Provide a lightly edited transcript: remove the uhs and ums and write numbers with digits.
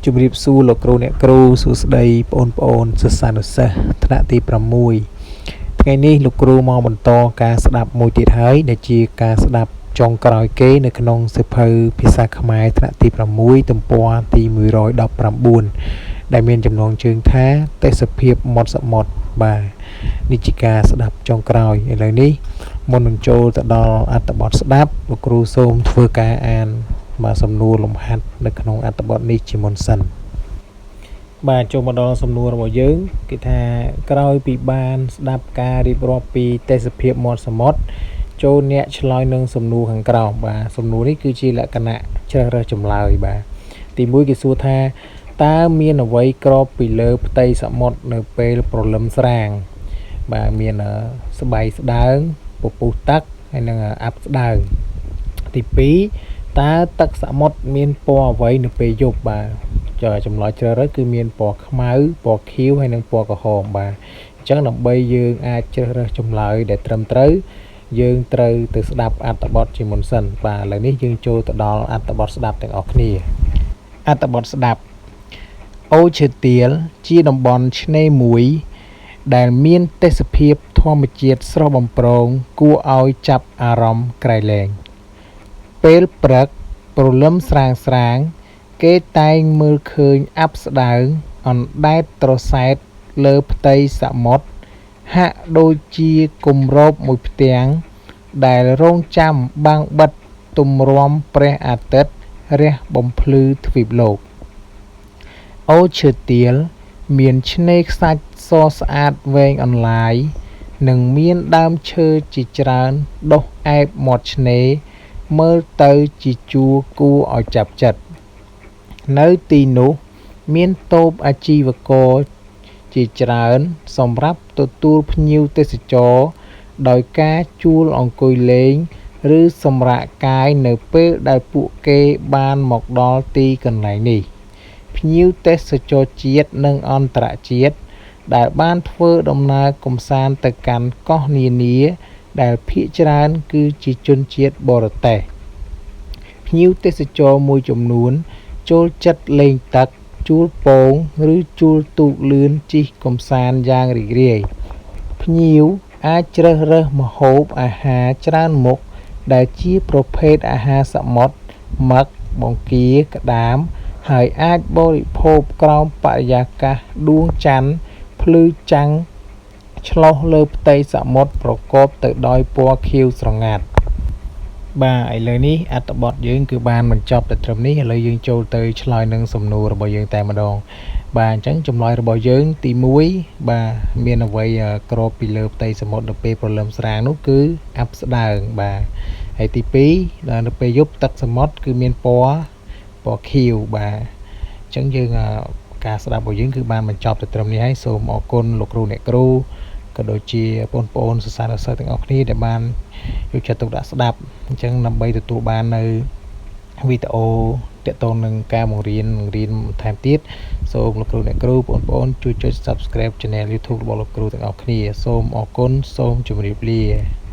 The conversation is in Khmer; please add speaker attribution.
Speaker 1: ជំរាបសួរលោកគ្រូអ្នកគ្រូសួស្តីបងប្អូនសិស្សានុសិស្សថ្នាក់ទី6ថ្ងៃនេះលោកគ្រូមកបន្តការស្ដាប់មួយទៀតហើយដែលជាការស្ដាប់ចុងក្រោយគេនៅក្នុងសៀវភៅភាសាខ្មែរថ្នាក់ទី6ទំព័រទី119ដែលមានចំណងជើងថាទេសភាពមាត់សមុទ្របាទនេះជាការស្ដាប់ចុងក្រោយឥឡូវនេះមុននឹងចូលទៅដល់អត្ថបទស្ដាប់លោកគ្រូសូមធ្វើការអានបាទសំណួរលំហាត់នៅក្នុងអត្ថបទនេះជាមុនសិនបាទចូលមកដល់សំណួររបស់យើងគេថាក្រោយពីបានស្ដាប់ការរៀបរាប់ពីទេសភាពមាត់សមុទ្រចូលអ្នកឆ្លើយនឹងសំណួរខាងក្រោមបាទសំណួរនេះគឺជាលក្ខណៈជ្រើសរើសចម្លើយបាទទី1គេសួរថាតើមានអ្វីក្របពីលើផ្ទៃសមុទ្រនៅពេលព្រលឹមស្រាងបាទមានស្បៃស្ដើងពពុះទឹកហើយនិងអាប់ស្ដើងទី2តើទឹកសមុទ្រមានពណ៌អ្វីនៅពេលយប់បាទចម្លើយជ្រើសរើសគឺមានពណ៌ខ្មៅពណ៌ខៀវហើយនិងពណ៌ក្រហមបាទអញ្ចឹងដើម្បីយើងអាចជ្រើសរើសចម្លើយដែលត្រឹមត្រូវយើងត្រូវទៅស្ដាប់អត្ថបទជាមុនសិនបាទឥឡូវនេះយើងចូលទៅដល់អត្ថបទស្ដាប់ទាំងអស់គ្នាអត្ថបទស្ដាប់អូឈើទាលជាតំបន់ឆ្នេរមួយដែលមានទេសភាពធម្មជាតិស្រស់បំព្រងគួរឲ្យចាប់អារម្មណ៍ក្រៃលែងពេលព្រឹកព្រលឹមស្រាងគេតែងមើលឃើញអាប់ស្ដើងអណ្ដែតត្រសែតលើផ្ទៃសមុទ្រហាក់ដូចជាគម្របមួយផ្ទាំងដែលរងចាំបាំងបិទទម្រាំព្រះអាទិត្យរះបំភ្លឺទ្វីបលោកអូឈើទាលមានឆ្នេរខ្សាច់សស្អាតវែងអន្លាយនិងមានដើមឈើជាច្រើនដុះអែបមាត់ឆ្នេរមើលទៅជាជួរគួរឲ្យចាប់ចិត្តនៅទីនោះមានតូបអាជីវករជាច្រើនសម្រាប់ទទួលភ្ញៀវទេសចរដោយការជួលអង្គុយលេងឬសម្រាកកាយនៅពេលដែលពួកគេបានមកដល់ទីកន្លែងនេះភ្ញៀវទេសចរជាតិនិងអន្តរជាតិដែលបានធ្វើដំណើរកម្សាន្តទៅកាន់កោះនានាដែលភាគច្រើនគឺជាជនជាតិបរទេសភ្ញៀវទេសចរមួយចំនួនចូលចិត្តលេងទឹកជួលពងឬជួលទូកលឿនជិះកម្សាន្តយ៉ាងរីករាយភ្ញៀវអាចជ្រើសរើសម្ហូបអាហារច្រើនមុខដែលជាប្រភេទអាហារសមុទ្រមឹកបង្គាក្តាមហើយអាចបរិភោគក្រោមបរិយាកាសដួងច័ន្ទភ្លឺចាំងឆ្លុះលើផ្ទៃសមុទ្រប្រកបទៅដោយពណ៌ខៀវស្រងាត់បាទឥឡូវនេះអត្ថបទយើងគឺបានបញ្ចប់ទៅត្រឹមនេះឥឡូវយើងចូលទៅឆ្លើយនឹងសំណួររបស់យើងតែម្ដងបាទអញ្ចឹងចម្លើយរបស់យើងទី1បាទមានអ្វីក្របពីលើផ្ទៃសមុទ្រនៅពេលព្រលឹមស្រាងនោះគឺអាប់ស្ដើងបាទហើយទី2ដល់នៅពេលយប់ទឹកសមុទ្រគឺមានពណ៌ខៀវបាទអញ្ចឹងយើងការស្ដាប់របស់យើងគឺបានបញ្ចប់ទៅត្រឹមនេះហើយសូមអរគុណលោកគ្រូអ្នកគ្រូក៏ដូចជាបងប្អូនសិស្សានុសិស្សទាំងអស់គ្នាដែលបានយកចិត្តទុកដាក់ស្ដាប់អញ្ចឹងដើម្បីទទួលបាននៅវីដេអូទាក់ទងនឹងការបង្រៀនបន្ថែមទៀតសូមលោកគ្រូអ្នកគ្រូបងប្អូនជួយចុច Subscribe Channel YouTube របស់លោកគ្រូទាំងអស់គ្នាសូមអរគុណសូមជម្រាបលា